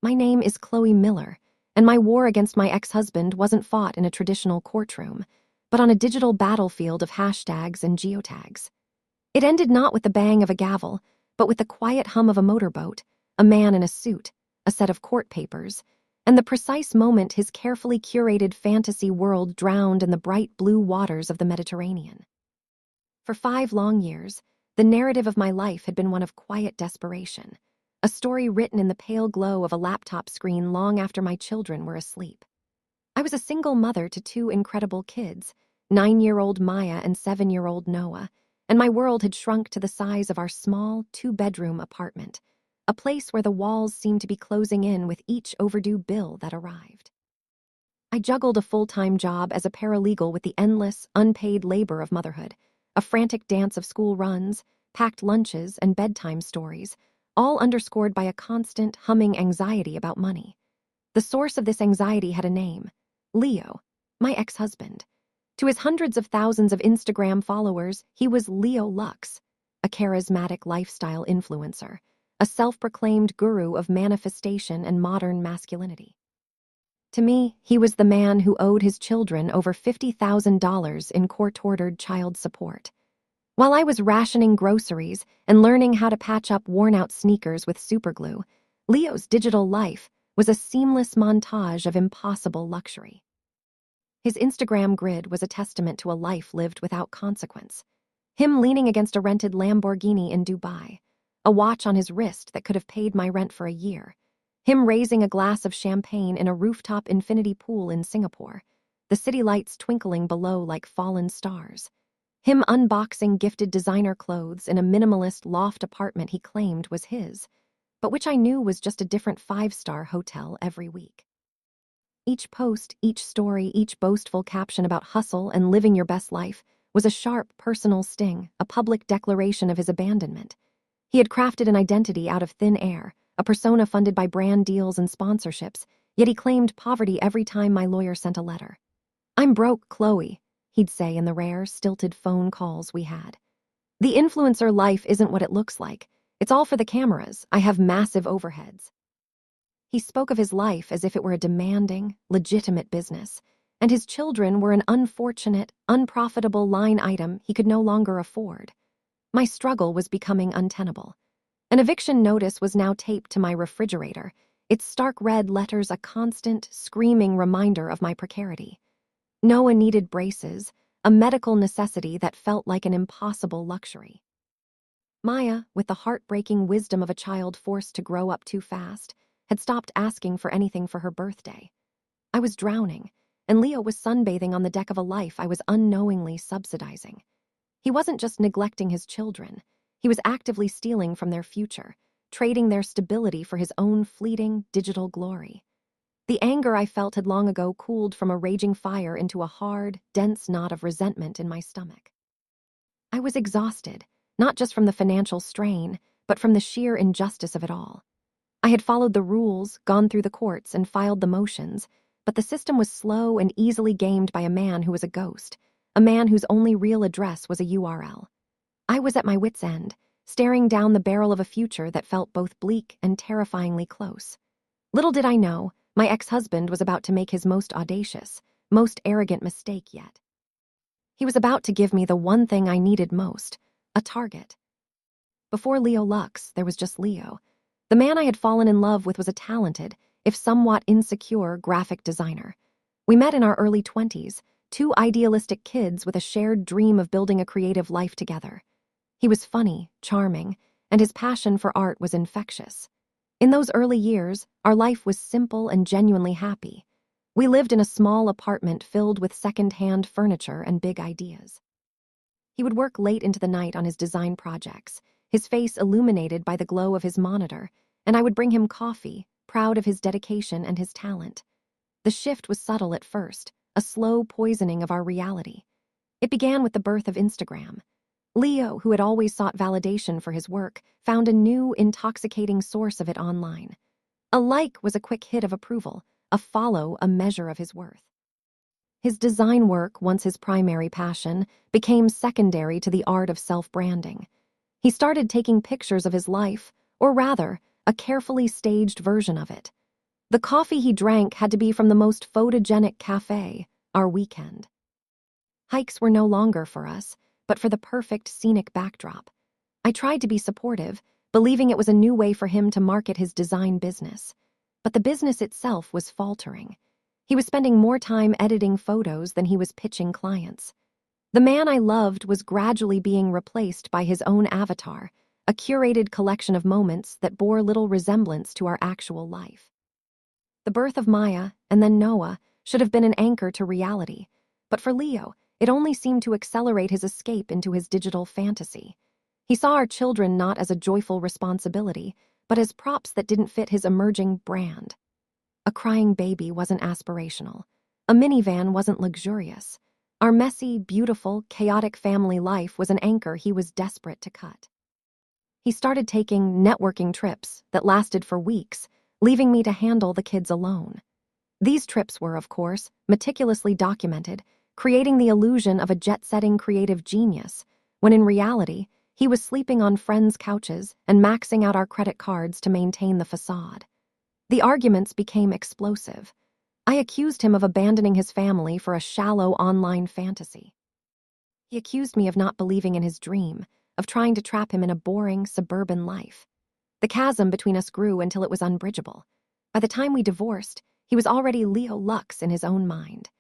My name is Chloe Miller, and my war against my ex-husband wasn't fought in a traditional courtroom, but on a digital battlefield of hashtags and geotags. It ended not with the bang of a gavel, but with the quiet hum of a motorboat, a man in a suit, a set of court papers, and the precise moment his carefully curated fantasy world drowned in the bright blue waters of the Mediterranean. For 5 long years, the narrative of my life had been one of quiet desperation, a story written in the pale glow of a laptop screen long after my children were asleep. I was a single mother to 2 incredible kids, 9-year-old Maya and 7-year-old Noah, and my world had shrunk to the size of our small 2-bedroom apartment, a place where the walls seemed to be closing in with each overdue bill that arrived. I juggled a full-time job as a paralegal with the endless, unpaid labor of motherhood, a frantic dance of school runs, packed lunches, and bedtime stories, all underscored by a constant, humming anxiety about money. The source of this anxiety had a name: Leo, my ex-husband. To his hundreds of thousands of Instagram followers, he was Leo Lux, a charismatic lifestyle influencer, a self-proclaimed guru of manifestation and modern masculinity. To me, he was the man who owed his children over $50,000 in court-ordered child support. While I was rationing groceries and learning how to patch up worn-out sneakers with superglue, Leo's digital life was a seamless montage of impossible luxury. His Instagram grid was a testament to a life lived without consequence. Him leaning against a rented Lamborghini in Dubai, a watch on his wrist that could have paid my rent for a year. Him raising a glass of champagne in a rooftop infinity pool in Singapore, the city lights twinkling below like fallen stars. Him unboxing gifted designer clothes in a minimalist loft apartment he claimed was his, but which I knew was just a different 5-star hotel every week. Each post, each story, each boastful caption about hustle and living your best life was a sharp personal sting, a public declaration of his abandonment. He had crafted an identity out of thin air, a persona funded by brand deals and sponsorships, yet he claimed poverty every time my lawyer sent a letter. "I'm broke, Chloe," he'd say in the rare, stilted phone calls we had. "The influencer life isn't what it looks like. It's all for the cameras. I have massive overheads." He spoke of his life as if it were a demanding, legitimate business, and his children were an unfortunate, unprofitable line item he could no longer afford. My struggle was becoming untenable. An eviction notice was now taped to my refrigerator, its stark red letters a constant, screaming reminder of my precarity. Noah needed braces, a medical necessity that felt like an impossible luxury. Maya, with the heartbreaking wisdom of a child forced to grow up too fast, had stopped asking for anything for her birthday. I was drowning, and Leo was sunbathing on the deck of a life I was unknowingly subsidizing. He wasn't just neglecting his children. He was actively stealing from their future, trading their stability for his own fleeting, digital glory. The anger I felt had long ago cooled from a raging fire into a hard, dense knot of resentment in my stomach. I was exhausted, not just from the financial strain, but from the sheer injustice of it all. I had followed the rules, gone through the courts, and filed the motions, but the system was slow and easily gamed by a man who was a ghost, a man whose only real address was a URL. I was at my wit's end, staring down the barrel of a future that felt both bleak and terrifyingly close. Little did I know, my ex-husband was about to make his most audacious, most arrogant mistake yet. He was about to give me the one thing I needed most, a target. Before Leo Lux, there was just Leo. The man I had fallen in love with was a talented, if somewhat insecure, graphic designer. We met in our early 20s, 2 idealistic kids with a shared dream of building a creative life together. He was funny, charming, and his passion for art was infectious. In those early years, our life was simple and genuinely happy. We lived in a small apartment filled with second-hand furniture and big ideas. He would work late into the night on his design projects, his face illuminated by the glow of his monitor, and I would bring him coffee, proud of his dedication and his talent. The shift was subtle at first, a slow poisoning of our reality. It began with the birth of Instagram. Leo, who had always sought validation for his work, found a new, intoxicating source of it online. A like was a quick hit of approval, a follow a measure of his worth. His design work, once his primary passion, became secondary to the art of self-branding. He started taking pictures of his life, or rather, a carefully staged version of it, The coffee he drank had to be from the most photogenic cafe, our weekend. Hikes were no longer for us, but for the perfect scenic backdrop. I tried to be supportive, believing it was a new way for him to market his design business. But the business itself was faltering. He was spending more time editing photos than he was pitching clients. The man I loved was gradually being replaced by his own avatar, a curated collection of moments that bore little resemblance to our actual life. The birth of Maya, and then Noah, should have been an anchor to reality, but for Leo, it only seemed to accelerate his escape into his digital fantasy. He saw our children not as a joyful responsibility, but as props that didn't fit his emerging brand. A crying baby wasn't aspirational. A minivan wasn't luxurious. Our messy, beautiful, chaotic family life was an anchor he was desperate to cut. He started taking networking trips that lasted for weeks, leaving me to handle the kids alone. These trips were, of course, meticulously documented, creating the illusion of a jet-setting creative genius, when in reality, he was sleeping on friends' couches and maxing out our credit cards to maintain the facade. The arguments became explosive. I accused him of abandoning his family for a shallow online fantasy. He accused me of not believing in his dream, of trying to trap him in a boring, suburban life. The chasm between us grew until it was unbridgeable. By the time we divorced, he was already Leo Lux in his own mind.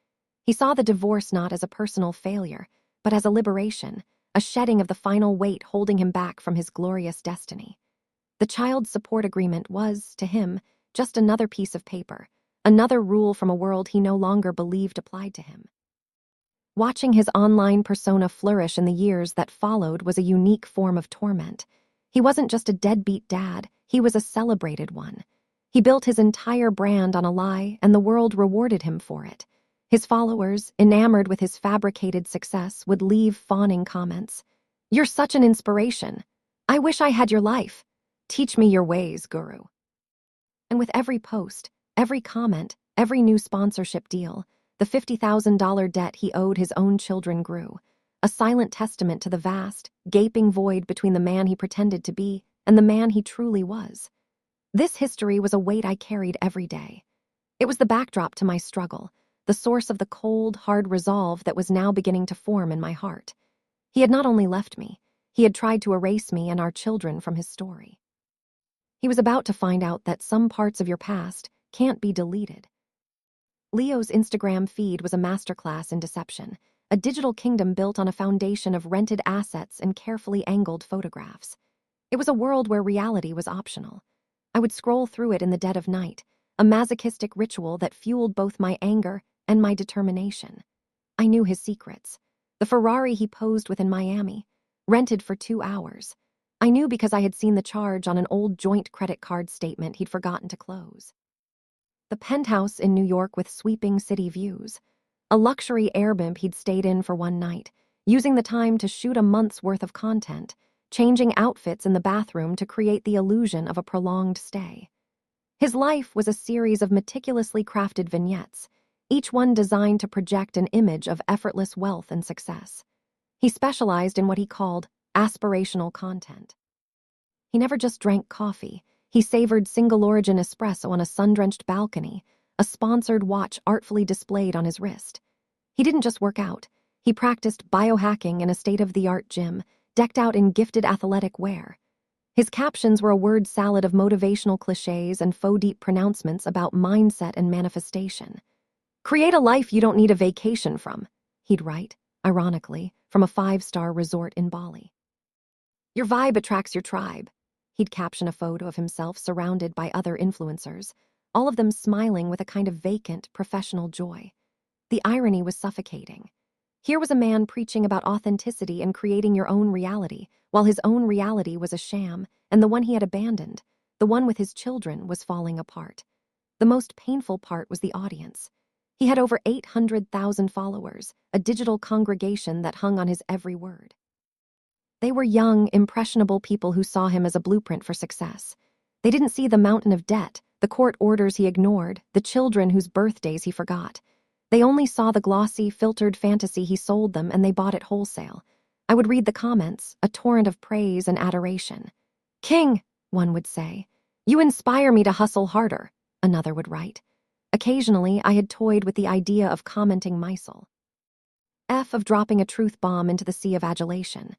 He saw the divorce not as a personal failure, but as a liberation, a shedding of the final weight holding him back from his glorious destiny. The child support agreement was, to him, just another piece of paper, another rule from a world he no longer believed applied to him. Watching his online persona flourish in the years that followed was a unique form of torment. He wasn't just a deadbeat dad, he was a celebrated one. He built his entire brand on a lie, and the world rewarded him for it. His followers, enamored with his fabricated success, would leave fawning comments. "You're such an inspiration. I wish I had your life. Teach me your ways, guru." And with every post, every comment, every new sponsorship deal, the $50,000 debt he owed his own children grew, a silent testament to the vast, gaping void between the man he pretended to be and the man he truly was. This history was a weight I carried every day. It was the backdrop to my struggle, the source of the cold, hard resolve that was now beginning to form in my heart. He had not only left me, he had tried to erase me and our children from his story. He was about to find out that some parts of your past can't be deleted. Leo's Instagram feed was a masterclass in deception, a digital kingdom built on a foundation of rented assets and carefully angled photographs. It was a world where reality was optional. I would scroll through it in the dead of night, a masochistic ritual that fueled both my anger and my determination. I knew his secrets. The Ferrari he posed with in Miami, rented for 2 hours. I knew because I had seen the charge on an old joint credit card statement he'd forgotten to close. The penthouse in New York with sweeping city views. A luxury Airbnb he'd stayed in for one night, using the time to shoot a month's worth of content, changing outfits in the bathroom to create the illusion of a prolonged stay. His life was a series of meticulously crafted vignettes, each one designed to project an image of effortless wealth and success. He specialized in what he called aspirational content. He never just drank coffee. He savored single-origin espresso on a sun-drenched balcony, a sponsored watch artfully displayed on his wrist. He didn't just work out. He practiced biohacking in a state-of-the-art gym, decked out in gifted athletic wear. His captions were a word salad of motivational cliches and faux-deep pronouncements about mindset and manifestation. "Create a life you don't need a vacation from," he'd write, ironically, from a 5-star resort in Bali. "Your vibe attracts your tribe." He'd caption a photo of himself surrounded by other influencers, all of them smiling with a kind of vacant, professional joy. The irony was suffocating. Here was a man preaching about authenticity and creating your own reality, while his own reality was a sham, and the one he had abandoned, the one with his children, was falling apart. The most painful part was the audience. He had over 800,000 followers, a digital congregation that hung on his every word. They were young, impressionable people who saw him as a blueprint for success. They didn't see the mountain of debt, the court orders he ignored, the children whose birthdays he forgot. They only saw the glossy, filtered fantasy he sold them, and they bought it wholesale. I would read the comments, a torrent of praise and adoration. "King," one would say, "you inspire me to hustle harder." another would write. Occasionally, I had toyed with the idea of commenting Meisel. F of dropping a truth bomb into the sea of adulation.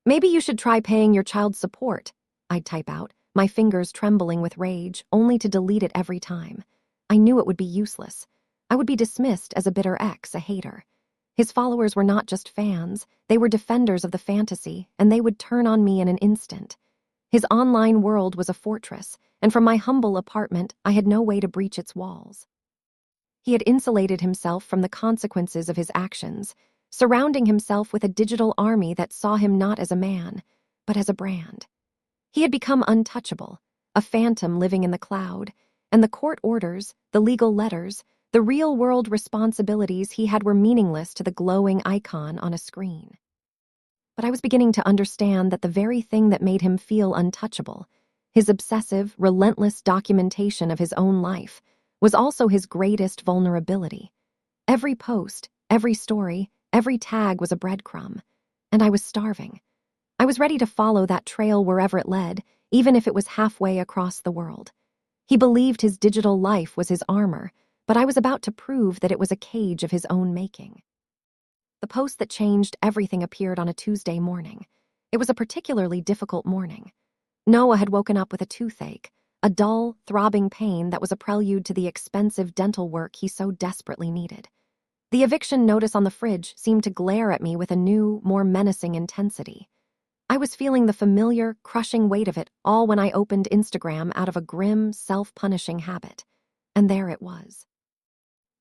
Maybe you should try paying your child support, I'd type out, my fingers trembling with rage, only to delete it every time. I knew it would be useless. I would be dismissed as a bitter ex, a hater. His followers were not just fans, they were defenders of the fantasy, and they would turn on me in an instant. His online world was a fortress, and from my humble apartment, I had no way to breach its walls. He had insulated himself from the consequences of his actions, surrounding himself with a digital army that saw him not as a man, but as a brand. He had become untouchable, a phantom living in the cloud, and the court orders, the legal letters, the real-world responsibilities he had were meaningless to the glowing icon on a screen. But I was beginning to understand that the very thing that made him feel untouchable, his obsessive, relentless documentation of his own life, was also his greatest vulnerability. Every post, every story, every tag was a breadcrumb, and I was starving. I was ready to follow that trail wherever it led, even if it was halfway across the world. He believed his digital life was his armor, but I was about to prove that it was a cage of his own making. The post that changed everything appeared on a Tuesday morning. It was a particularly difficult morning. Noah had woken up with a toothache, a dull, throbbing pain that was a prelude to the expensive dental work he so desperately needed. The eviction notice on the fridge seemed to glare at me with a new, more menacing intensity. I was feeling the familiar, crushing weight of it all when I opened Instagram out of a grim, self-punishing habit. And there it was.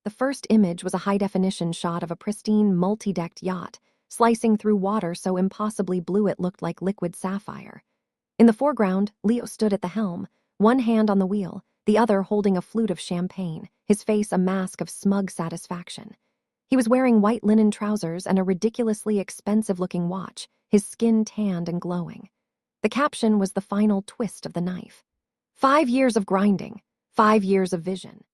The first image was a high-definition shot of a pristine, multi-decked yacht, slicing through water so impossibly blue it looked like liquid sapphire. In the foreground, Leo stood at the helm, one hand on the wheel, the other holding a flute of champagne, his face a mask of smug satisfaction. He was wearing white linen trousers and a ridiculously expensive-looking watch, his skin tanned and glowing. The caption was the final twist of the knife. 5 years of grinding, 5 years of vision.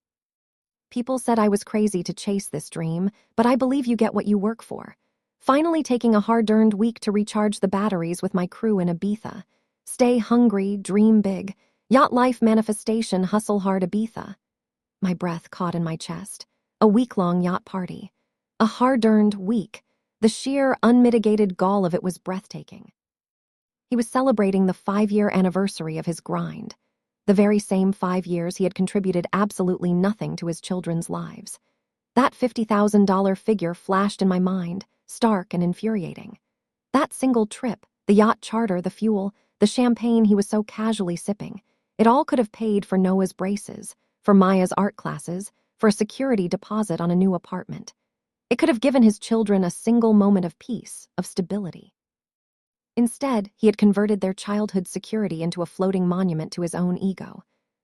People said I was crazy to chase this dream, but I believe you get what you work for. Finally taking a hard-earned week to recharge the batteries with my crew in Ibiza. Stay hungry, dream big. Yacht life manifestation, hustle hard Ibiza. My breath caught in my chest. A week-long yacht party. A hard-earned week. The sheer, unmitigated gall of it was breathtaking. He was celebrating the 5-year anniversary of his grind. The very same 5 years he had contributed absolutely nothing to his children's lives. That $50,000 figure flashed in my mind, stark and infuriating. That single trip, the yacht charter, the fuel, the champagne he was so casually sipping, it all could have paid for Noah's braces, for Maya's art classes, for a security deposit on a new apartment. It could have given his children a single moment of peace, of stability. Instead, he had converted their childhood security into a floating monument to his own ego.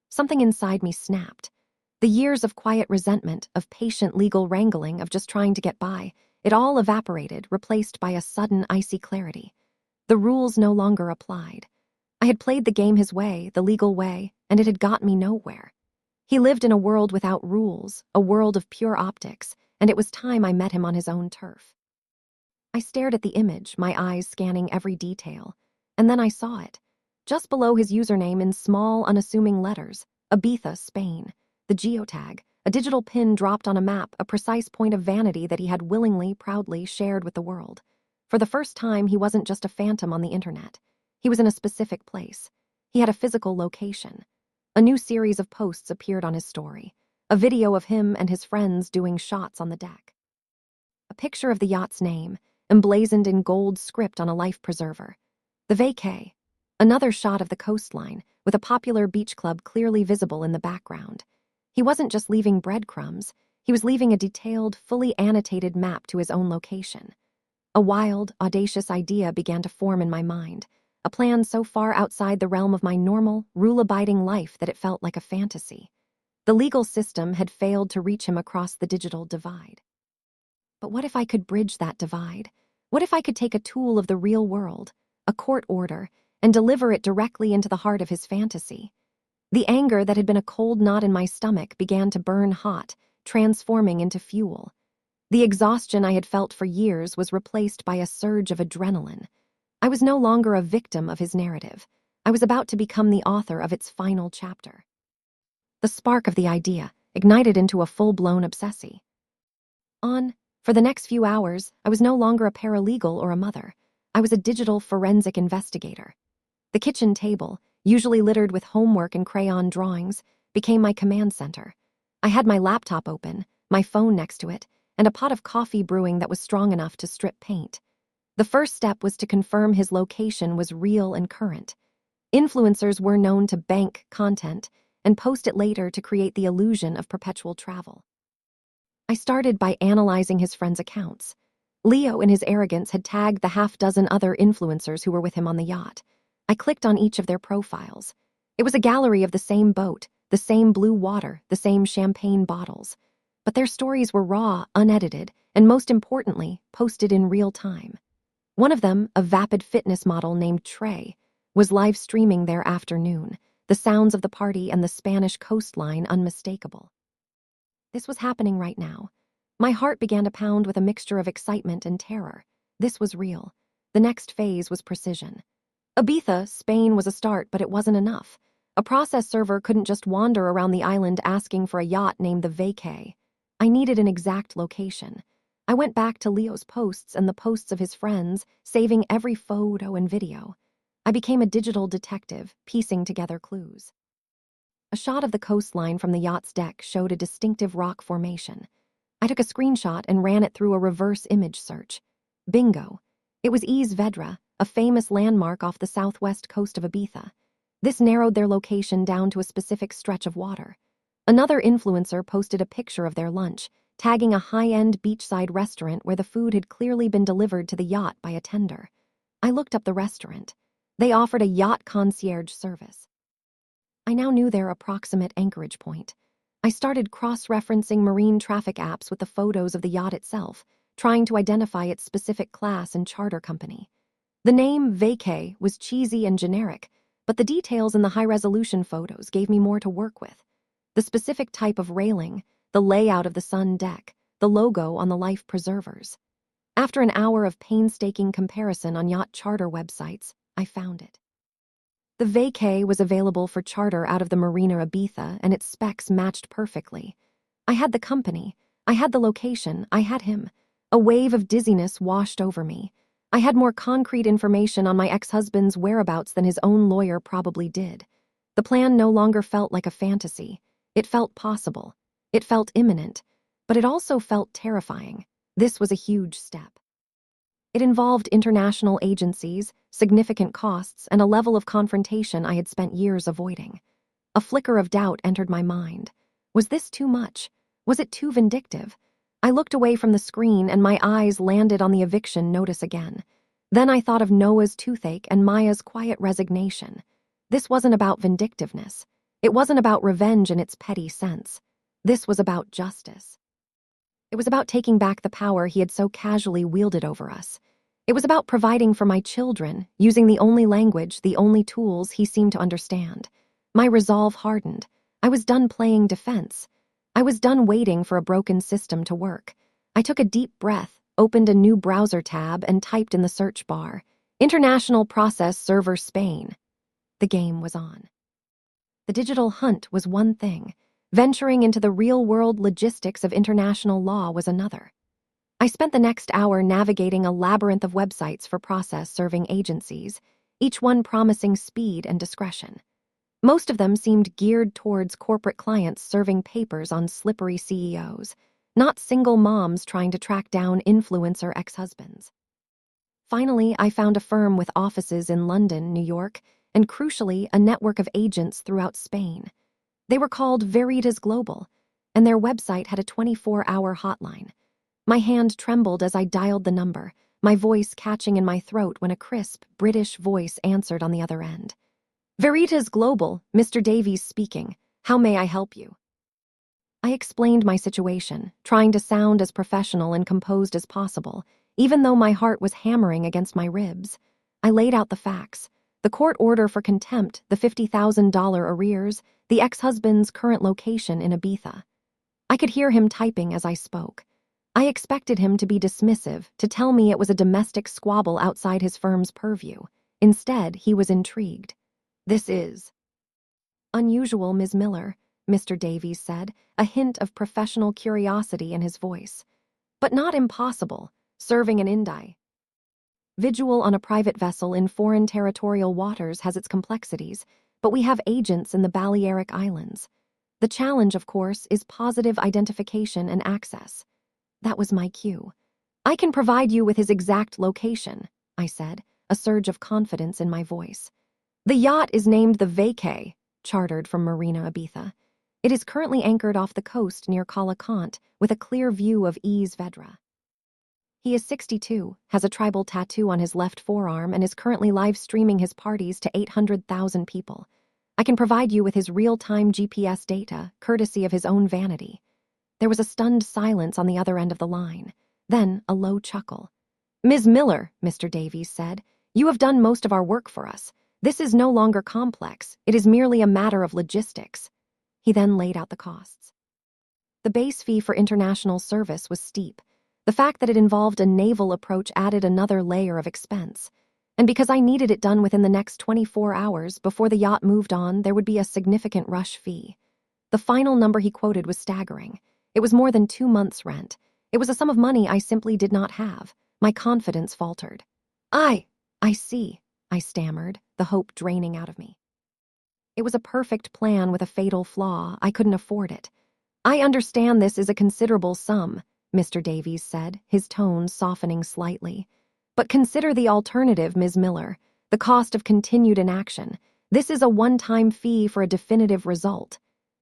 Something inside me snapped. The years of quiet resentment, of patient legal wrangling, of just trying to get by, it all evaporated, replaced by a sudden icy clarity. The rules no longer applied. I had played the game his way, the legal way, and it had got me nowhere. He lived in a world without rules, a world of pure optics, and it was time I met him on his own turf. I stared at the image, my eyes scanning every detail, and then I saw it. Just below his username in small, unassuming letters, Ibiza, Spain, the geotag, a digital pin dropped on a map, a precise point of vanity that he had willingly, proudly shared with the world. For the first time, he wasn't just a phantom on the internet. He was in a specific place. He had a physical location. A new series of posts appeared on his story, a video of him and his friends doing shots on the deck. A picture of the yacht's name, emblazoned in gold script on a life preserver. The vacay. Another shot of the coastline, with a popular beach club clearly visible in the background. He wasn't just leaving breadcrumbs, he was leaving a detailed, fully annotated map to his own location. A wild, audacious idea began to form in my mind, a plan so far outside the realm of my normal, rule-abiding life that it felt like a fantasy. The legal system had failed to reach him across the digital divide. But what if I could bridge that divide? What if I could take a tool of the real world, a court order, and deliver it directly into the heart of his fantasy? The anger that had been a cold knot in my stomach began to burn hot, transforming into fuel. The exhaustion I had felt for years was replaced by a surge of adrenaline. I was no longer a victim of his narrative. I was about to become the author of its final chapter. The spark of the idea ignited into a full-blown obsession. For the next few hours, I was no longer a paralegal or a mother. I was a digital forensic investigator. The kitchen table, usually littered with homework and crayon drawings, became my command center. I had my laptop open, my phone next to it, and a pot of coffee brewing that was strong enough to strip paint. The first step was to confirm his location was real and current. Influencers were known to bank content and post it later to create the illusion of perpetual travel. I started by analyzing his friends' accounts. Leo, in his arrogance, had tagged the half-dozen other influencers who were with him on the yacht. I clicked on each of their profiles. It was a gallery of the same boat, the same blue water, the same champagne bottles. But their stories were raw, unedited, and most importantly, posted in real time. One of them, a vapid fitness model named Trey, was live streaming their afternoon, the sounds of the party and the Spanish coastline unmistakable. This was happening right now. My heart began to pound with a mixture of excitement and terror. This was real. The next phase was precision. Ibiza, Spain was a start, but it wasn't enough. A process server couldn't just wander around the island asking for a yacht named the Vacay. I needed an exact location. I went back to Leo's posts and the posts of his friends, saving every photo and video. I became a digital detective, piecing together clues. A shot of the coastline from the yacht's deck showed a distinctive rock formation. I took a screenshot and ran it through a reverse image search. Bingo! It was Is Vedra, a famous landmark off the southwest coast of Ibiza. This narrowed their location down to a specific stretch of water. Another influencer posted a picture of their lunch, tagging a high-end beachside restaurant where the food had clearly been delivered to the yacht by a tender. I looked up the restaurant. They offered a yacht concierge service. I now knew their approximate anchorage point. I started cross-referencing marine traffic apps with the photos of the yacht itself, trying to identify its specific class and charter company. The name Vacay was cheesy and generic, but the details in the high-resolution photos gave me more to work with. The specific type of railing, the layout of the sun deck, the logo on the life preservers. After an hour of painstaking comparison on yacht charter websites, I found it. The Vacay was available for charter out of the Marina Ibiza, and its specs matched perfectly. I had the company, I had the location, I had him. A wave of dizziness washed over me. I had more concrete information on my ex-husband's whereabouts than his own lawyer probably did. The plan no longer felt like a fantasy. It felt possible. It felt imminent. But it also felt terrifying. This was a huge step. It involved international agencies, significant costs, and a level of confrontation I had spent years avoiding. A flicker of doubt entered my mind. Was this too much? Was it too vindictive? I looked away from the screen and my eyes landed on the eviction notice again. Then I thought of Noah's toothache and Maya's quiet resignation. This wasn't about vindictiveness. It wasn't about revenge in its petty sense. This was about justice. It was about taking back the power he had so casually wielded over us. It was about providing for my children, using the only language, the only tools he seemed to understand. My resolve hardened. I was done playing defense. I was done waiting for a broken system to work. I took a deep breath, opened a new browser tab, and typed in the search bar, International Process Server Spain. The game was on. The digital hunt was one thing. Venturing into the real-world logistics of international law was another. I spent the next hour navigating a labyrinth of websites for process-serving agencies, each one promising speed and discretion. Most of them seemed geared towards corporate clients serving papers on slippery CEOs, not single moms trying to track down influencer ex-husbands. Finally, I found a firm with offices in London, New York, and crucially, a network of agents throughout Spain. They were called Veritas Global, and their website had a 24-hour hotline. My hand trembled as I dialed the number, my voice catching in my throat when a crisp, British voice answered on the other end. Veritas Global, Mr. Davies speaking. How may I help you? I explained my situation, trying to sound as professional and composed as possible, even though my heart was hammering against my ribs. I laid out the facts. The court order for contempt, the $50,000 arrears, the ex-husband's current location in Ibiza. I could hear him typing as I spoke. I expected him to be dismissive, to tell me it was a domestic squabble outside his firm's purview. Instead, he was intrigued. This is unusual, Ms. Miller. Mr. Davies said, a hint of professional curiosity in his voice. But not impossible, serving an individual on a private vessel in foreign territorial waters has its complexities, but we have agents in the Balearic Islands. The challenge, of course, is positive identification and access. That was my cue. I can provide you with his exact location, I said, a surge of confidence in my voice. The yacht is named the Vacay, chartered from Marina Ibiza. It is currently anchored off the coast near Calicante with a clear view of Ease Vedra. He is 62, has a tribal tattoo on his left forearm, and is currently live streaming his parties to 800,000 people. I can provide you with his real-time GPS data, courtesy of his own vanity. There was a stunned silence on the other end of the line. Then a low chuckle. Ms. Miller, Mr. Davies said, you have done most of our work for us. This is no longer complex. It is merely a matter of logistics. He then laid out the costs. The base fee for international service was steep. The fact that it involved a naval approach added another layer of expense. And because I needed it done within the next 24 hours before the yacht moved on, there would be a significant rush fee. The final number he quoted was staggering. It was more than 2 months' rent. It was a sum of money I simply did not have. My confidence faltered. I see, I stammered, the hope draining out of me. It was a perfect plan with a fatal flaw. I couldn't afford it. I understand this is a considerable sum, Mr. Davies said, his tone softening slightly. But consider the alternative, Ms. Miller, the cost of continued inaction. This is a one-time fee for a definitive result.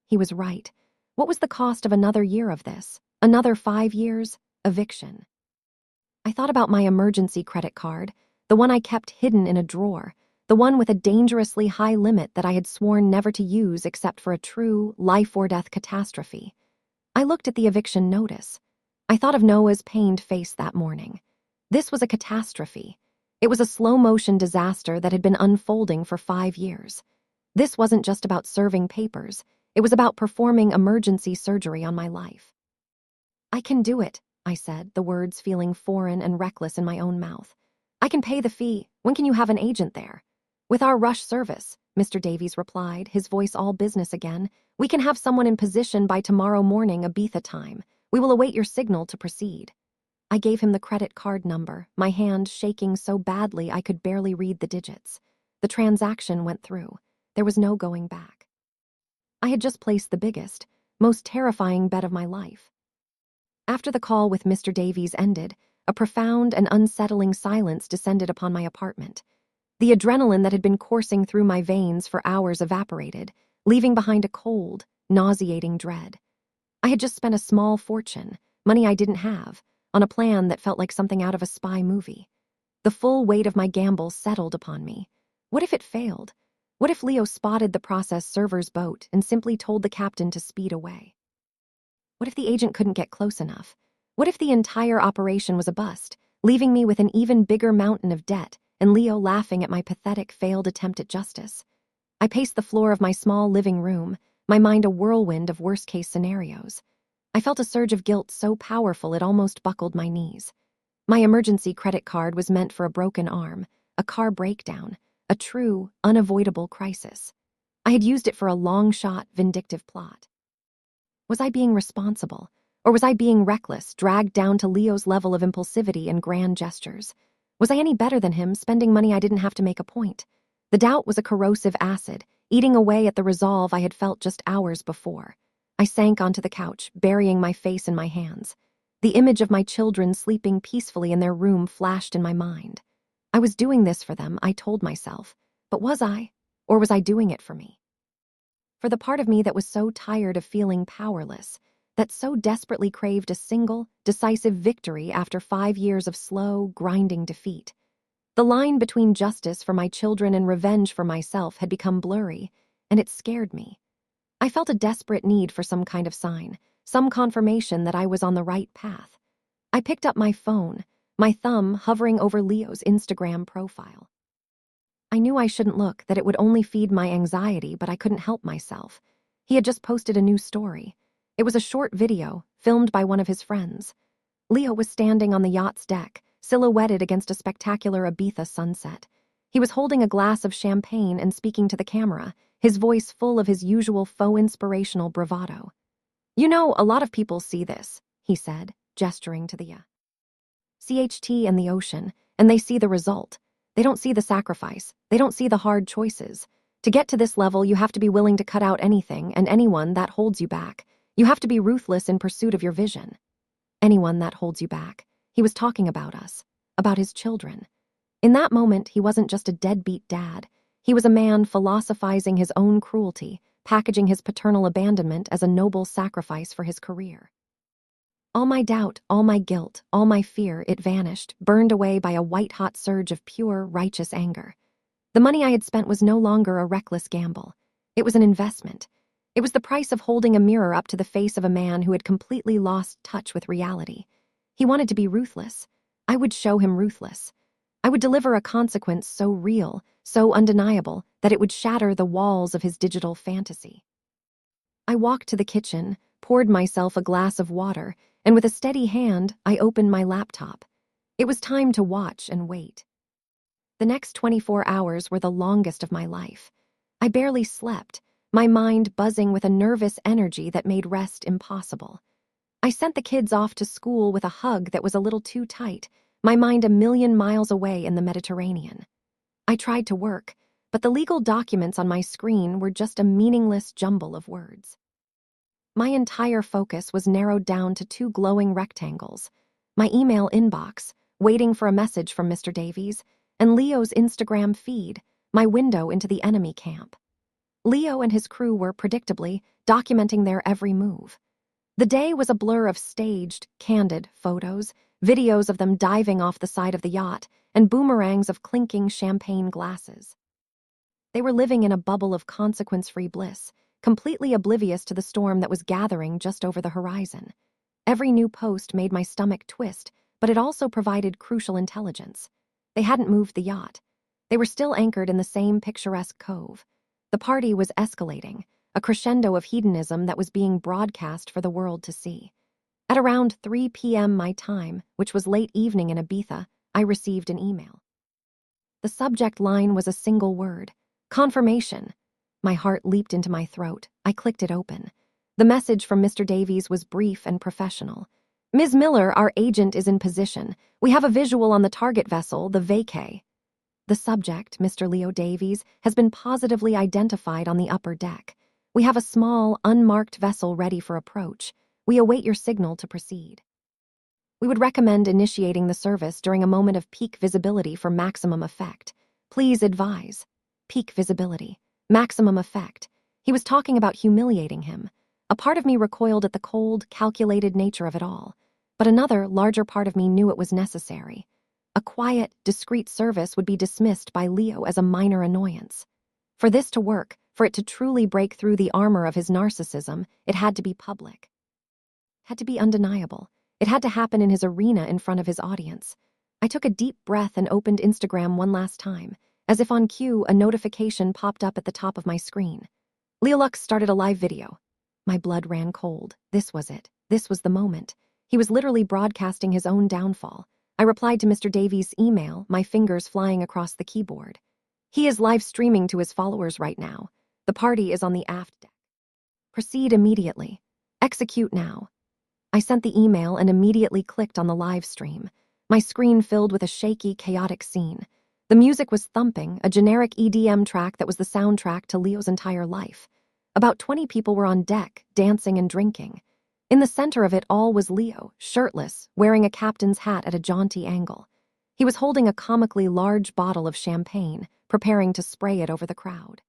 He was right. What was the cost of another year of this? Another 5 years? Eviction. I thought about my emergency credit card, the one I kept hidden in a drawer, the one with a dangerously high limit that I had sworn never to use except for a true life-or-death catastrophe. I looked at the eviction notice. I thought of Noah's pained face that morning. This was a catastrophe. It was a slow-motion disaster that had been unfolding for 5 years. This wasn't just about serving papers. It was about performing emergency surgery on my life. I can do it, I said, the words feeling foreign and reckless in my own mouth. I can pay the fee. When can you have an agent there? With our rush service, Mr. Davies replied, his voice all business again. We can have someone in position by tomorrow morning Ibiza time. We will await your signal to proceed. I gave him the credit card number, my hand shaking so badly I could barely read the digits. The transaction went through. There was no going back. I had just placed the biggest, most terrifying bet of my life. After the call with Mr. Davies ended, a profound and unsettling silence descended upon my apartment. The adrenaline that had been coursing through my veins for hours evaporated, leaving behind a cold, nauseating dread. I had just spent a small fortune, money I didn't have, on a plan that felt like something out of a spy movie. The full weight of my gamble settled upon me. What if it failed? What if Leo spotted the process server's boat and simply told the captain to speed away? What if the agent couldn't get close enough? What if the entire operation was a bust, leaving me with an even bigger mountain of debt and Leo laughing at my pathetic failed attempt at justice? I paced the floor of my small living room, my mind a whirlwind of worst-case scenarios. I felt a surge of guilt so powerful it almost buckled my knees. My emergency credit card was meant for a broken arm, a car breakdown, a true, unavoidable crisis. I had used it for a long-shot, vindictive plot. Was I being responsible? Or was I being reckless, dragged down to Leo's level of impulsivity and grand gestures? Was I any better than him, spending money I didn't have to make a point? The doubt was a corrosive acid, eating away at the resolve I had felt just hours before. I sank onto the couch, burying my face in my hands. The image of my children sleeping peacefully in their room flashed in my mind. I was doing this for them, I told myself. But was I? Or was I doing it for me? For the part of me that was so tired of feeling powerless, that so desperately craved a single, decisive victory after 5 years of slow, grinding defeat. The line between justice for my children and revenge for myself had become blurry, and it scared me. I felt a desperate need for some kind of sign, some confirmation that I was on the right path. I picked up my phone, my thumb hovering over Leo's Instagram profile. I knew I shouldn't look, that it would only feed my anxiety, but I couldn't help myself. He had just posted a new story. It was a short video, filmed by one of his friends. Leo was standing on the yacht's deck, silhouetted against a spectacular Ibiza sunset. He was holding a glass of champagne and speaking to the camera, his voice full of his usual faux inspirational bravado. "You know, a lot of people see this," he said, gesturing to the CHT and the ocean, and they see the result. They don't see the sacrifice. They don't see the hard choices. To get to this level, you have to be willing to cut out anything and anyone that holds you back. You have to be ruthless in pursuit of your vision. Anyone that holds you back. He was talking about us, about his children. In that moment, he wasn't just a deadbeat dad. He was a man philosophizing his own cruelty, packaging his paternal abandonment as a noble sacrifice for his career. All my doubt, all my guilt, all my fear, it vanished, burned away by a white-hot surge of pure, righteous anger. The money I had spent was no longer a reckless gamble. It was an investment. It was the price of holding a mirror up to the face of a man who had completely lost touch with reality. He wanted to be ruthless. I would show him ruthless. I would deliver a consequence so real, so undeniable, that it would shatter the walls of his digital fantasy. I walked to the kitchen, poured myself a glass of water, and with a steady hand, I opened my laptop. It was time to watch and wait. The next 24 hours were the longest of my life. I barely slept, my mind buzzing with a nervous energy that made rest impossible. I sent the kids off to school with a hug that was a little too tight, my mind a million miles away in the Mediterranean. I tried to work, but the legal documents on my screen were just a meaningless jumble of words. My entire focus was narrowed down to two glowing rectangles: my email inbox, waiting for a message from Mr. Davies, and Leo's Instagram feed, my window into the enemy camp. Leo and his crew were, predictably, documenting their every move. The day was a blur of staged, candid photos, videos of them diving off the side of the yacht, and boomerangs of clinking champagne glasses. They were living in a bubble of consequence-free bliss, completely oblivious to the storm that was gathering just over the horizon. Every new post made my stomach twist, but it also provided crucial intelligence. They hadn't moved the yacht. They were still anchored in the same picturesque cove. The party was escalating, a crescendo of hedonism that was being broadcast for the world to see. At around 3 p.m. my time, which was late evening in Ibiza, I received an email. The subject line was a single word: confirmation. My heart leaped into my throat. I clicked it open. The message from Mr. Davies was brief and professional. "Ms. Miller, our agent is in position. We have a visual on the target vessel, the Vacay. The subject, Mr. Leo Davies, has been positively identified on the upper deck. We have a small, unmarked vessel ready for approach. We await your signal to proceed. We would recommend initiating the service during a moment of peak visibility for maximum effect. Please advise." Peak visibility. Maximum effect. He was talking about humiliating him. A part of me recoiled at the cold, calculated nature of it all. But another, larger part of me knew it was necessary. A quiet, discreet service would be dismissed by Leo as a minor annoyance. For this to work, for it to truly break through the armor of his narcissism, it had to be public. Had to be undeniable. It had to happen in his arena in front of his audience. I took a deep breath and opened Instagram one last time. As if on cue, a notification popped up at the top of my screen. Leolux started a live video. My blood ran cold. This was it. This was the moment. He was literally broadcasting his own downfall. I replied to Mr. Davies' email, my fingers flying across the keyboard. "He is live streaming to his followers right now. The party is on the aft deck. Proceed immediately. Execute now." I sent the email and immediately clicked on the live stream. My screen filled with a shaky, chaotic scene. The music was thumping, a generic EDM track that was the soundtrack to Leo's entire life. About 20 people were on deck, dancing and drinking. In the center of it all was Leo, shirtless, wearing a captain's hat at a jaunty angle. He was holding a comically large bottle of champagne, preparing to spray it over the crowd.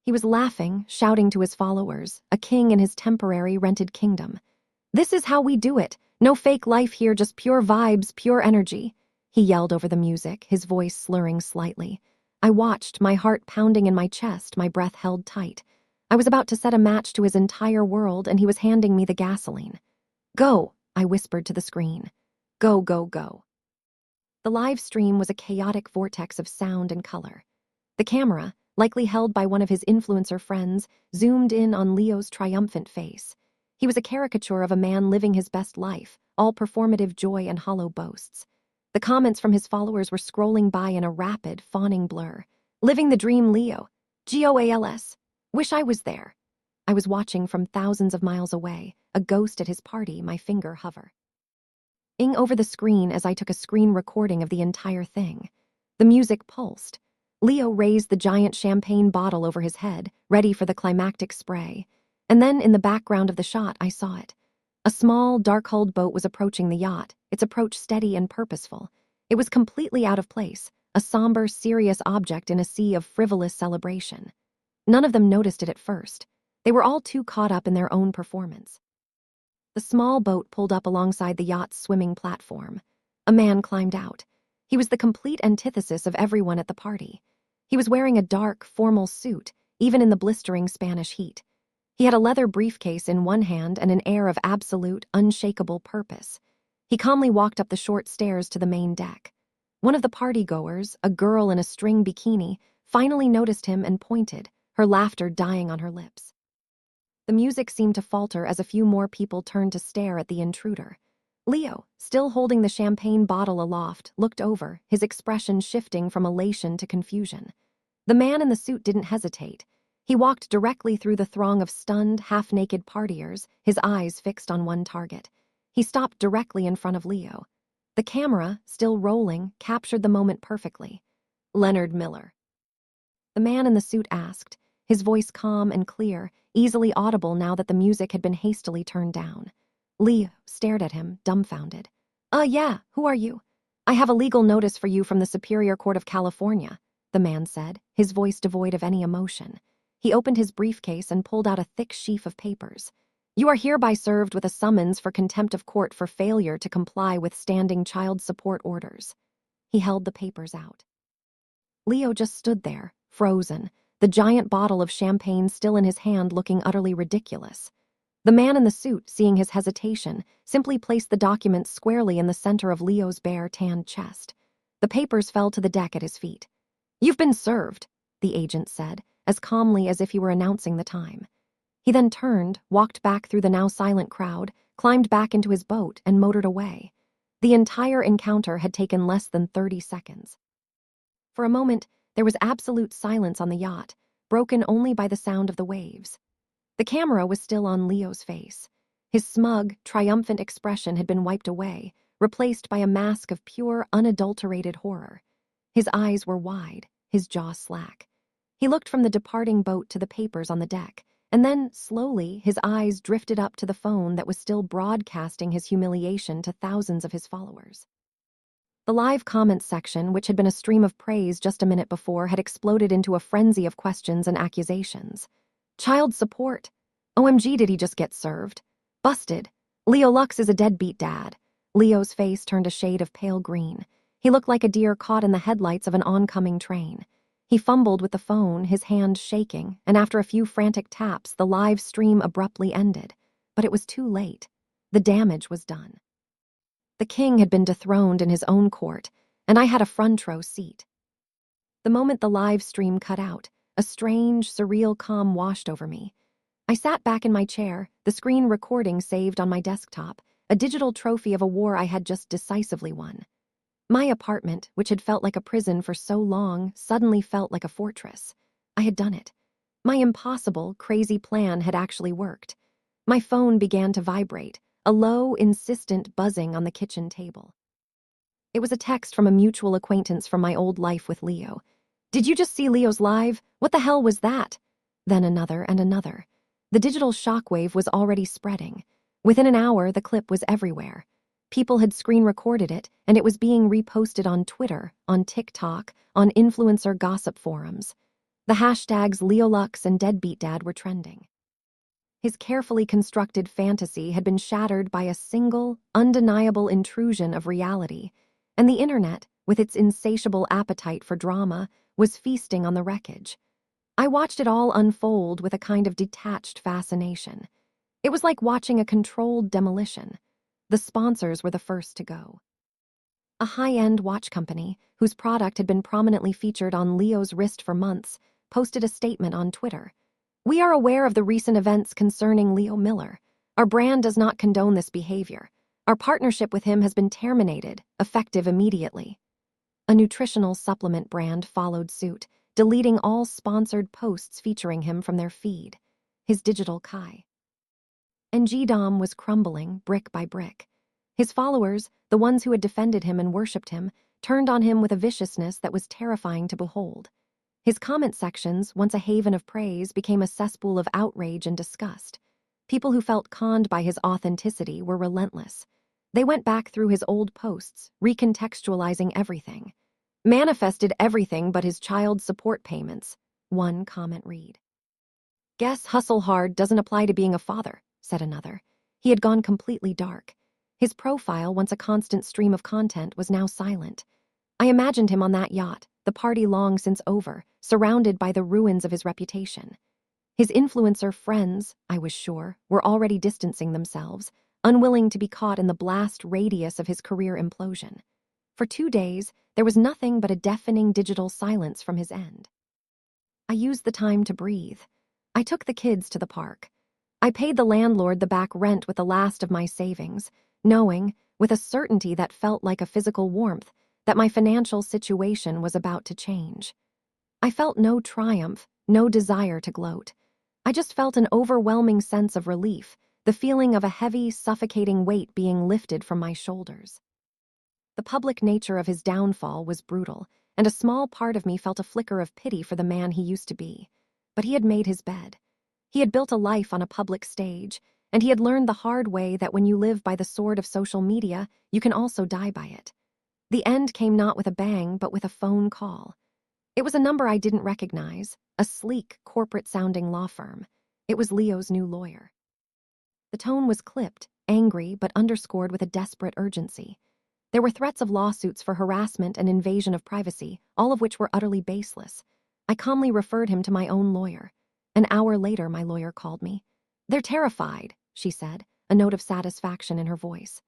He was laughing, shouting to his followers, a king in his temporary rented kingdom. "This is how we do it. No fake life here, just pure vibes, pure energy." He yelled over the music, his voice slurring slightly. I watched, my heart pounding in my chest, my breath held tight. I was about to set a match to his entire world, and he was handing me the gasoline. "Go," I whispered to the screen. "Go, go, go." The live stream was a chaotic vortex of sound and color. The camera, likely held by one of his influencer friends, zoomed in on Leo's triumphant face. He was a caricature of a man living his best life, all performative joy and hollow boasts. The comments from his followers were scrolling by in a rapid, fawning blur. Living the dream, Leo. GOALS. Wish I was there. I was watching from thousands of miles away, a ghost at his party, my finger hovering over the screen as I took a screen recording of the entire thing. The music pulsed. Leo raised the giant champagne bottle over his head, ready for the climactic spray. And then, in the background of the shot, I saw it. A small, dark-hulled boat was approaching the yacht, its approach steady and purposeful. It was completely out of place, a somber, serious object in a sea of frivolous celebration. None of them noticed it at first. They were all too caught up in their own performance. The small boat pulled up alongside the yacht's swimming platform. A man climbed out. He was the complete antithesis of everyone at the party. He was wearing a dark, formal suit, even in the blistering Spanish heat. He had a leather briefcase in one hand and an air of absolute, unshakable purpose. He calmly walked up the short stairs to the main deck. One of the partygoers, a girl in a string bikini, finally noticed him and pointed, her laughter dying on her lips. The music seemed to falter as a few more people turned to stare at the intruder. Leo, still holding the champagne bottle aloft, looked over, his expression shifting from elation to confusion. The man in the suit didn't hesitate. He walked directly through the throng of stunned, half-naked partiers, his eyes fixed on one target. He stopped directly in front of Leo. The camera, still rolling, captured the moment perfectly. "Leonard Miller?" The man in the suit asked, his voice calm and clear, easily audible now that the music had been hastily turned down. Leo stared at him, dumbfounded. Yeah, who are you?" "I have a legal notice for you from the Superior Court of California," the man said, his voice devoid of any emotion. He opened his briefcase and pulled out a thick sheaf of papers. "You are hereby served with a summons for contempt of court for failure to comply with standing child support orders." He held the papers out. Leo just stood there, frozen, the giant bottle of champagne still in his hand looking utterly ridiculous. The man in the suit, seeing his hesitation, simply placed the documents squarely in the center of Leo's bare, tanned chest. The papers fell to the deck at his feet. "You've been served," the agent said, as calmly as if he were announcing the time. He then turned, walked back through the now silent crowd, climbed back into his boat, and motored away. The entire encounter had taken less than 30 seconds. For a moment, there was absolute silence on the yacht, broken only by the sound of the waves. The camera was still on Leo's face. His smug, triumphant expression had been wiped away, replaced by a mask of pure, unadulterated horror. His eyes were wide, his jaw slack. He looked from the departing boat to the papers on the deck, and then, slowly, his eyes drifted up to the phone that was still broadcasting his humiliation to thousands of his followers. The live comments section, which had been a stream of praise just a minute before, had exploded into a frenzy of questions and accusations. "Child support. OMG, did he just get served? Busted. Leo Lux is a deadbeat dad." Leo's face turned a shade of pale green. He looked like a deer caught in the headlights of an oncoming train. He fumbled with the phone, his hand shaking, and after a few frantic taps, the live stream abruptly ended. But it was too late. The damage was done. The king had been dethroned in his own court, and I had a front row seat. The moment the live stream cut out, a strange, surreal calm washed over me. I sat back in my chair, the screen recording saved on my desktop, a digital trophy of a war I had just decisively won. My apartment, which had felt like a prison for so long, suddenly felt like a fortress. I had done it. My impossible, crazy plan had actually worked. My phone began to vibrate, a low, insistent buzzing on the kitchen table. It was a text from a mutual acquaintance from my old life with Leo. "Did you just see Leo's live? What the hell was that?" Then another and another. The digital shockwave was already spreading. Within an hour, the clip was everywhere. People had screen recorded it, and it was being reposted on Twitter, on TikTok, on influencer gossip forums. The hashtags LeoLux and Deadbeat Dad were trending. His carefully constructed fantasy had been shattered by a single, undeniable intrusion of reality, and the internet, with its insatiable appetite for drama, was feasting on the wreckage. I watched it all unfold with a kind of detached fascination. It was like watching a controlled demolition. The sponsors were the first to go. A high-end watch company, whose product had been prominently featured on Leo's wrist for months, posted a statement on Twitter. "We are aware of the recent events concerning Leo Miller. Our brand does not condone this behavior. Our partnership with him has been terminated, effective immediately. A nutritional supplement brand followed suit, deleting all sponsored posts featuring him from their feed. His digital Kai. And GDOM was crumbling, brick by brick. His followers, the ones who had defended him and worshipped him, turned on him with a viciousness that was terrifying to behold. His comment sections, once a haven of praise, became a cesspool of outrage and disgust. People who felt conned by his authenticity were relentless. They went back through his old posts, recontextualizing everything. Manifested everything but his child support payments. One comment read. Guess hustle hard doesn't apply to being a father, said another. He had gone completely dark. His profile, once a constant stream of content, was now silent. I imagined him on that yacht, the party long since over, surrounded by the ruins of his reputation. His influencer friends, I was sure, were already distancing themselves, unwilling to be caught in the blast radius of his career implosion. For 2 days, there was nothing but a deafening digital silence from his end. I used the time to breathe. I took the kids to the park. I paid the landlord the back rent with the last of my savings, knowing, with a certainty that felt like a physical warmth, that my financial situation was about to change. I felt no triumph, no desire to gloat. I just felt an overwhelming sense of relief, the feeling of a heavy, suffocating weight being lifted from my shoulders. The public nature of his downfall was brutal, and a small part of me felt a flicker of pity for the man he used to be. But he had made his bed. He had built a life on a public stage, and he had learned the hard way that when you live by the sword of social media, you can also die by it. The end came not with a bang, but with a phone call. It was a number I didn't recognize, a sleek, corporate-sounding law firm. It was Leo's new lawyer. The tone was clipped, angry, but underscored with a desperate urgency. There were threats of lawsuits for harassment and invasion of privacy, all of which were utterly baseless. I calmly referred him to my own lawyer. An hour later, my lawyer called me. "They're terrified," she said, a note of satisfaction in her voice.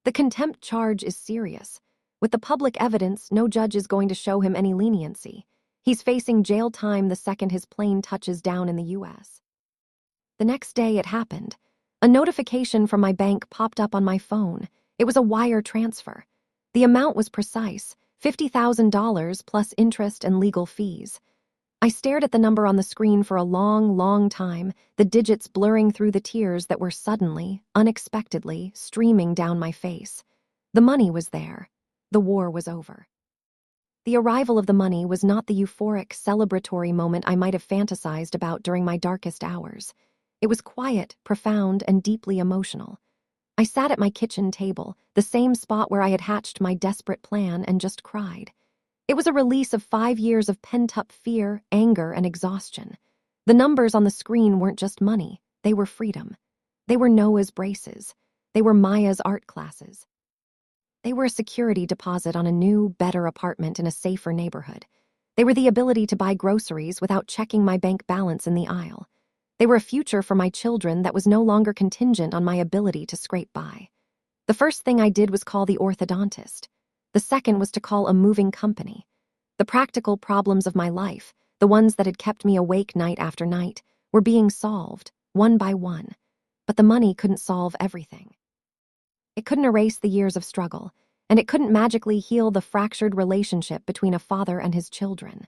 "The contempt charge is serious. With the public evidence, no judge is going to show him any leniency. He's facing jail time the second his plane touches down in the U.S. The next day it happened. A notification from my bank popped up on my phone. It was a wire transfer. The amount was precise, $50,000 plus interest and legal fees. I stared at the number on the screen for a long, long time, the digits blurring through the tears that were suddenly, unexpectedly, streaming down my face. The money was there. The war was over. The arrival of the money was not the euphoric, celebratory moment I might have fantasized about during my darkest hours. It was quiet, profound, and deeply emotional. I sat at my kitchen table, the same spot where I had hatched my desperate plan, and just cried. It was a release of 5 years of pent-up fear, anger, and exhaustion. The numbers on the screen weren't just money, they were freedom. They were Noah's braces. They were Maya's art classes. They were a security deposit on a new, better apartment in a safer neighborhood. They were the ability to buy groceries without checking my bank balance in the aisle. They were a future for my children that was no longer contingent on my ability to scrape by. The first thing I did was call the orthodontist. The second was to call a moving company. The practical problems of my life, the ones that had kept me awake night after night, were being solved, one by one. But the money couldn't solve everything. It couldn't erase the years of struggle, and it couldn't magically heal the fractured relationship between a father and his children.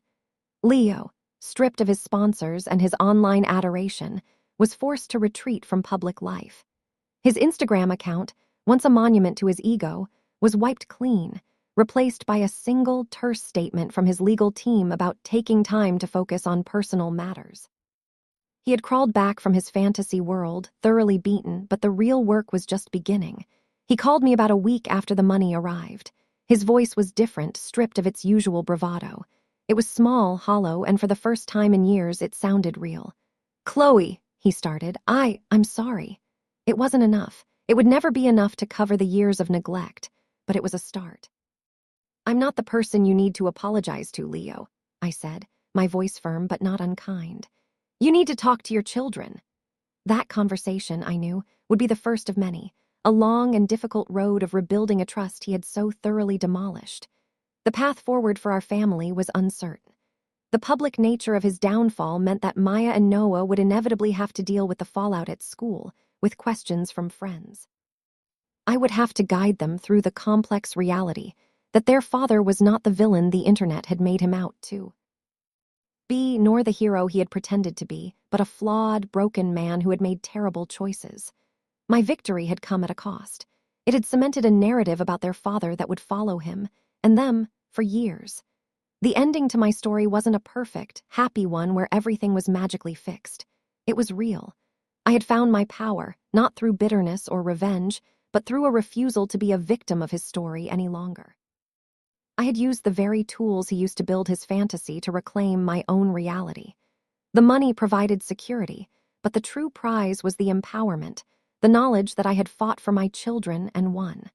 Leo, stripped of his sponsors and his online adoration, was forced to retreat from public life. His Instagram account, once a monument to his ego, was wiped clean, replaced by a single terse statement from his legal team about taking time to focus on personal matters. He had crawled back from his fantasy world, thoroughly beaten, but the real work was just beginning. He called me about a week after the money arrived. His voice was different, stripped of its usual bravado. It was small, hollow, and for the first time in years, it sounded real. "Chloe," he started, I'm sorry. It wasn't enough. It would never be enough to cover the years of neglect, but it was a start. "I'm not the person you need to apologize to, Leo," I said, my voice firm but not unkind. "You need to talk to your children." That conversation, I knew, would be the first of many, a long and difficult road of rebuilding a trust he had so thoroughly demolished. The path forward for our family was uncertain. The public nature of his downfall meant that Maya and Noah would inevitably have to deal with the fallout at school, with questions from friends. I would have to guide them through the complex reality that their father was not the villain the internet had made him out to be, nor the hero he had pretended to be, but a flawed, broken man who had made terrible choices. My victory had come at a cost. It had cemented a narrative about their father that would follow him, and them, for years. The ending to my story wasn't a perfect, happy one where everything was magically fixed. It was real. I had found my power, not through bitterness or revenge, but through a refusal to be a victim of his story any longer. I had used the very tools he used to build his fantasy to reclaim my own reality. The money provided security, but the true prize was the empowerment, the knowledge that I had fought for my children and won.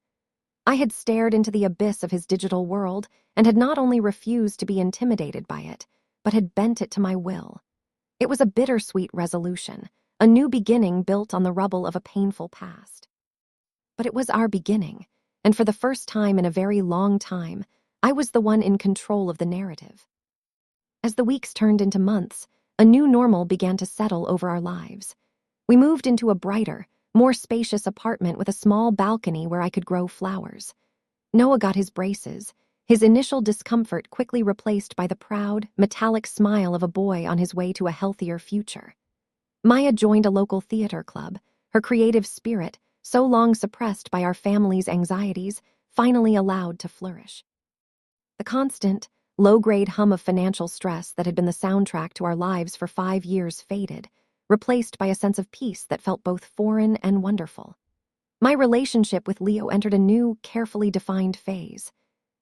I had stared into the abyss of his digital world and had not only refused to be intimidated by it, but had bent it to my will. It was a bittersweet resolution, a new beginning built on the rubble of a painful past. But it was our beginning, and for the first time in a very long time, I was the one in control of the narrative. As the weeks turned into months, a new normal began to settle over our lives. We moved into a brighter, more spacious apartment with a small balcony where I could grow flowers. Noah got his braces, his initial discomfort quickly replaced by the proud, metallic smile of a boy on his way to a healthier future. Maya joined a local theater club, her creative spirit, so long suppressed by our family's anxieties, finally allowed to flourish. The constant, low-grade hum of financial stress that had been the soundtrack to our lives for 5 years faded, replaced by a sense of peace that felt both foreign and wonderful. My relationship with Leo entered a new, carefully defined phase.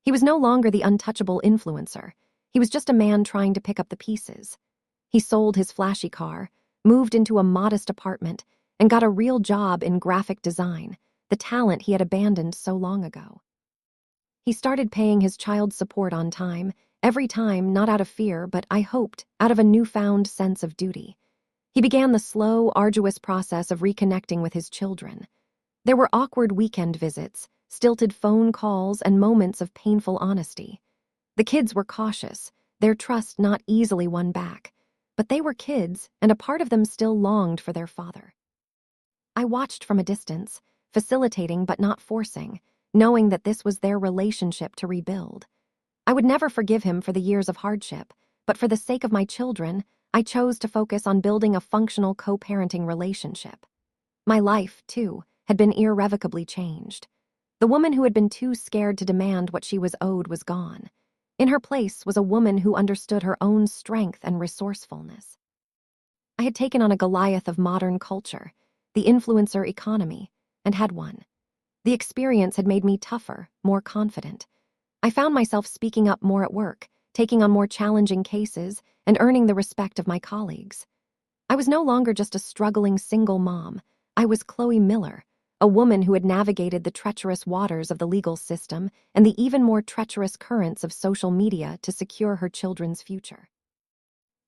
He was no longer the untouchable influencer. He was just a man trying to pick up the pieces. He sold his flashy car, moved into a modest apartment, and got a real job in graphic design, the talent he had abandoned so long ago. He started paying his child support on time, every time not out of fear, but I hoped, out of a newfound sense of duty. He began the slow, arduous process of reconnecting with his children. There were awkward weekend visits, stilted phone calls, and moments of painful honesty. The kids were cautious, their trust not easily won back, but they were kids, and a part of them still longed for their father. I watched from a distance, facilitating but not forcing, knowing that this was their relationship to rebuild. I would never forgive him for the years of hardship, but for the sake of my children, I chose to focus on building a functional co-parenting relationship. My life, too, had been irrevocably changed. The woman who had been too scared to demand what she was owed was gone. In her place was a woman who understood her own strength and resourcefulness. I had taken on a Goliath of modern culture, the influencer economy, and had won. The experience had made me tougher, more confident. I found myself speaking up more at work, taking on more challenging cases, and earning the respect of my colleagues. I was no longer just a struggling single mom. I was Chloe Miller, a woman who had navigated the treacherous waters of the legal system and the even more treacherous currents of social media to secure her children's future.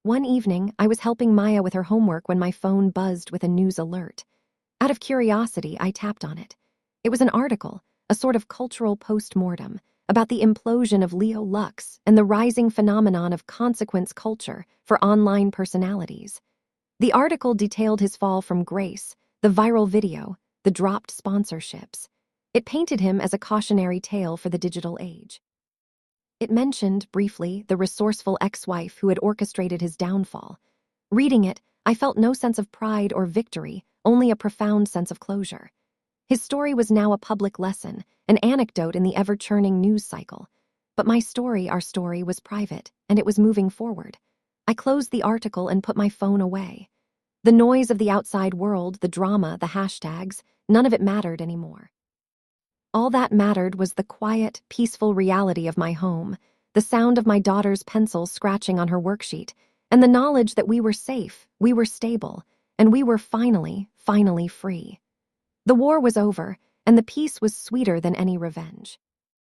One evening, I was helping Maya with her homework when my phone buzzed with a news alert. Out of curiosity, I tapped on it. It was an article, a sort of cultural post-mortem, about the implosion of Leo Lux and the rising phenomenon of consequence culture for online personalities. The article detailed his fall from grace, the viral video, the dropped sponsorships. It painted him as a cautionary tale for the digital age. It mentioned, briefly, the resourceful ex-wife who had orchestrated his downfall. Reading it, I felt no sense of pride or victory, only a profound sense of closure. His story was now a public lesson, an anecdote in the ever-churning news cycle. But my story, our story, was private, and it was moving forward. I closed the article and put my phone away. The noise of the outside world, the drama, the hashtags, none of it mattered anymore. All that mattered was the quiet, peaceful reality of my home, the sound of my daughter's pencil scratching on her worksheet, and the knowledge that we were safe, we were stable, and we were finally free. The war was over, and the peace was sweeter than any revenge.